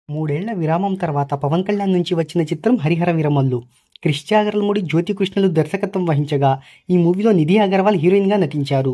మూడేళ్ల విరామం తర్వాత పవన్ కళ్యాణ్ నుంచి వచ్చిన చిత్రం హరిహర వీరమల్లు. క్రిష్ జాగర్లమూడి, జ్యోతి కృష్ణలు దర్శకత్వం వహించగా ఈ మూవీలో నిధి అగర్వాల్ హీరోయిన్గా నటించారు.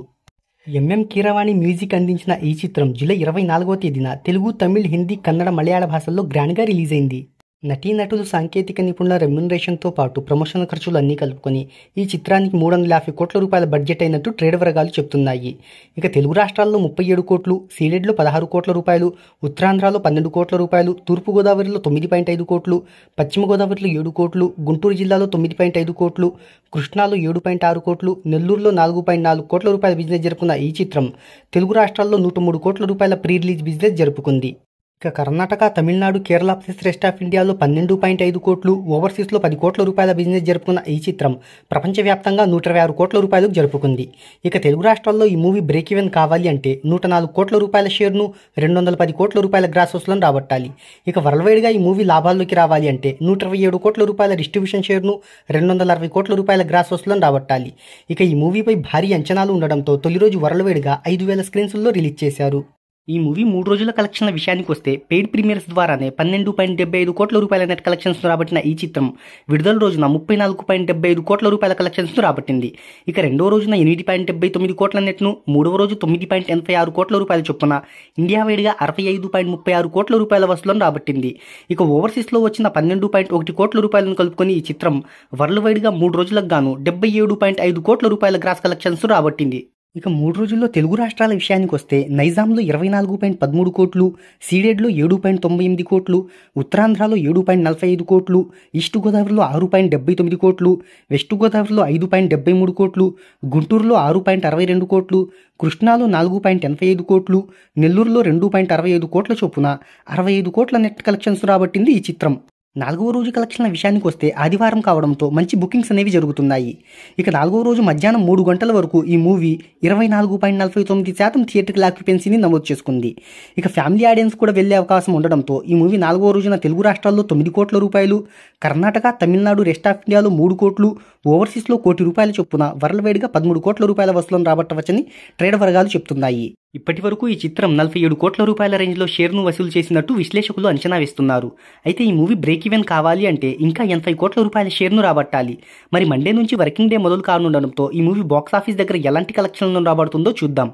ఎంఎం కీరవాణి మ్యూజిక్ అందించిన ఈ చిత్రం జూలై 24వ తేదీన తెలుగు, తమిళ్, హిందీ, కన్నడ, మలయాళ భాషల్లో గ్రాండ్గా రిలీజ్ అయింది. నటీనటులు, సాంకేతిక నిపుణుల రెమ్యునరేషన్తో పాటు ప్రమోషన్ ఖర్చులు అన్నీ కలుపుకొని ఈ చిత్రానికి 350 కోట్ల రూపాయల బడ్జెట్ అయినట్టు ట్రేడ్ వర్గాలు చెబుతున్నాయి. ఇక తెలుగు రాష్ట్రాల్లో 37 కోట్లు, సీడెడ్లో 16 కోట్ల రూపాయలు, ఉత్తరాంధ్రలో 12 కోట్ల రూపాయలు, తూర్పుగోదావరిలో 9.5 కోట్లు, పశ్చిమ గోదావరిలో 7 కోట్లు, గుంటూరు జిల్లాలో 9.5 కోట్లు, కృష్ణాలో 7.6 కోట్లు, నెల్లూరులో 4.4 కోట్ల రూపాయల బిజినెస్ జరుపుకున్న ఈ చిత్రం తెలుగు రాష్ట్రాల్లో 103 కోట్ల రూపాయల ప్రీ రిలీజ్ బిజినెస్ జరుపుకుంది. ఇక Karnataka, Tamil Nadu, Kerala plus rest of ఇండియాలో 12.5 కోట్లు, ఓవర్సీస్లో 10 కోట్ల రూపాయల బిజినెస్ జరుపుకున్న ఈ చిత్రం ప్రపంచవ్యాప్తంగా 126 కోట్ల రూపాయలకు జరుపుకుంది. ఇక తెలుగు రాష్ట్రాల్లో ఈ మూవీ బ్రేక్ ఈవెన్ కావాలి అంటే 104 కోట్ల రూపాయల షేర్ను, 210 కోట్ల రూపాయల గ్రాస్ వసూలను రాబట్టాలి. ఇక వరల్డ్ వైడ్గా ఈ మూవీ లాభాల్లోకి రావాలి అంటే 127 కోట్ల రూపాయల డిస్ట్రిబ్యూషన్ షేర్ను, 260 కోట్ల రూపాయల గ్రాస్ వసూలను రాబట్టాలి. ఇక ఈ మూవీపై భారీ అంచనాలు ఉండడంతో తొలి రోజు వరల్డ్ వైడ్గా 5,000 స్క్రీన్స్లో రిలీజ్ చేశారు. ఈ మూవీ 3 రోజుల కలెక్షన్ల విషయానికి వస్తే పెయిడ్ ప్రీమియర్స్ ద్వారానే 12.75 కోట్ల రూపాయల నెట్ కలెక్షన్స్ను రాబట్టిన ఈ చిత్రం విడుదల రోజున 34.75 కోట్ల రూపాయల కలెక్షన్స్ను రాబట్టింది. ఇక రెండో రోజున 8.79 కోట్ల నెట్ను, మూడవ రోజు 9.86 కోట్ల రూపాయల చొప్పున ఇండియా వైడ్గా 65.36 కోట్ల రూపాయల వసూలను రాబట్టింది. ఇక ఓవర్సీస్లో వచ్చిన 12.1 కోట్ల రూపాయలను కలుపుకొని ఈ చిత్రం వరల్డ్ వైడ్గా 3 రోజులకు గాను 77.5 కోట్ల రూపాయల గ్రాస్ కలెక్షన్స్ రాబట్టింది. ఇక 3 రోజుల్లో తెలుగు రాష్ట్రాల విషయానికి వస్తే నైజాంలో 24.13 కోట్లు, సీడెడ్లో 7.98 కోట్లు, ఉత్తరాంధ్రలో 7.45 కోట్లు, ఈస్ట్ గోదావరిలో 6.79 కోట్లు, వెస్ట్ గోదావరిలో 5.73 కోట్లు, గుంటూరులో 6.62 కోట్లు, కృష్ణాలో 4.85 కోట్లు, నెల్లూరులో 2.65 కోట్ల చొప్పున 65 కోట్ల నెట్ కలెక్షన్స్ రాబట్టింది ఈ చిత్రం. 4వ రోజు కలెక్షన్ల విషయానికి వస్తే ఆదివారం కావడంతో మంచి బుకింగ్స్ అనేవి జరుగుతున్నాయి. ఇక 4వ రోజు మధ్యాహ్నం 3 గంటల వరకు ఈ మూవీ 24.49% థియేట్రికల్ ఆక్యుపెన్సీని నమోదు చేసుకుంది. ఇక ఫ్యామిలీ ఆడియన్స్ కూడా వెళ్లే అవకాశం ఉండడంతో ఈ మూవీ 4వ రోజున తెలుగు రాష్ట్రాల్లో 9 కోట్ల రూపాయలు, కర్ణాటక, తమిళనాడు, రెస్ట్ ఆఫ్ ఇండియాలో 3 కోట్లు, ఓవర్సీస్లో 1 కోటి రూపాయల చొప్పున వరల్డ్ వైడ్గా 13 కోట్ల రూపాయల వసూలను రాబట్టవచ్చని ట్రేడ్ వర్గాలు చెప్తున్నాయి. ఇప్పటి వరకు ఈ చిత్రం 47 కోట్ల రూపాయల రేంజ్లో షేర్ను వసూలు చేసినట్టు విశ్లేషకులు అంచనా వేస్తున్నారు. అయితే ఈ మూవీ బ్రేక్ ఈవెన్ కావాలి అంటే ఇంకా 80 కోట్ల రూపాయల షేర్ను రాబట్టాలి. మరి మండే నుంచి వర్కింగ్ డే మొదలు కానుండడంతో ఈ మూవీ బాక్సాఫీస్ దగ్గర ఎలాంటి కలెక్షన్లను రాబడుతుందో చూద్దాం.